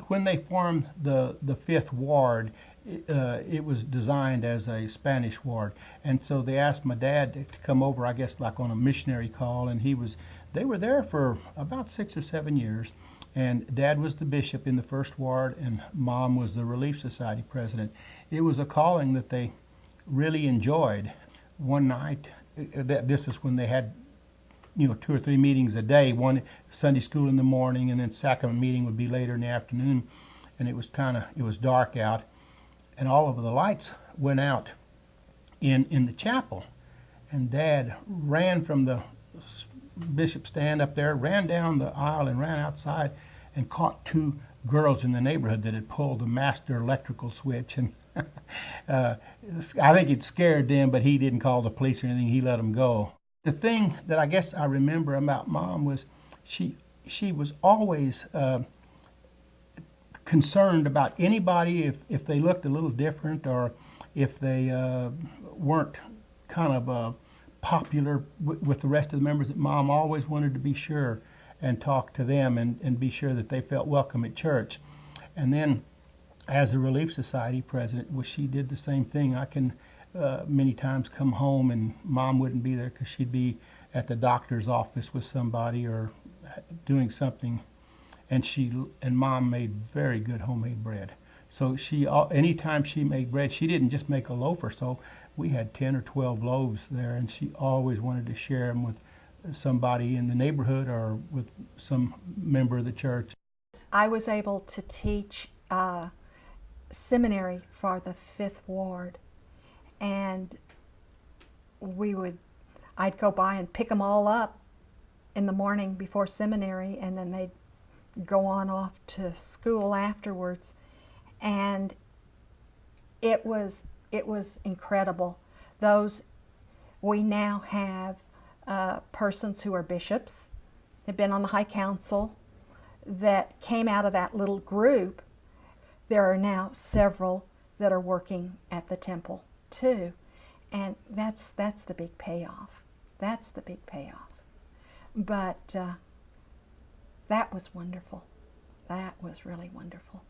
when they formed the Fifth Ward, it was designed as a Spanish ward, and so they asked my dad to come over, I guess like on a missionary call, and they were there for about 6 or 7 years, and Dad was the bishop in the first ward, and Mom was the Relief Society president. It was a calling that they really enjoyed. One night, this is when they had 2 or 3 meetings a day, one Sunday school in the morning, and then sacrament meeting would be later in the afternoon, and it was dark out, and all of the lights went out in the chapel, and Dad ran from the bishop's stand up there, ran down the aisle and ran outside and caught 2 girls in the neighborhood that had pulled the master electrical switch, and I think it scared them, but he didn't call the police or anything. He let them go. The thing that I guess I remember about Mom was she was always concerned about anybody if they looked a little different, or if they weren't kind of popular with the rest of the members. That Mom always wanted to be sure and talk to them and be sure that they felt welcome at church. And then as a Relief Society president, well, she did the same thing. I can many times come home and Mom wouldn't be there because she'd be at the doctor's office with somebody or doing something, and Mom made very good homemade bread. So anytime she made bread, she didn't just make a loaf or so. We had 10 or 12 loaves there, and she always wanted to share them with somebody in the neighborhood or with some member of the church. I was able to teach seminary for the Fifth Ward, and I'd go by and pick them all up in the morning before seminary, and then they'd go on off to school afterwards, and it was incredible. We now have persons who are bishops, have been on the High Council, that came out of that little group. There are now several that are working at the temple too, and that's the big payoff. That's the big payoff. But that was wonderful. That was really wonderful.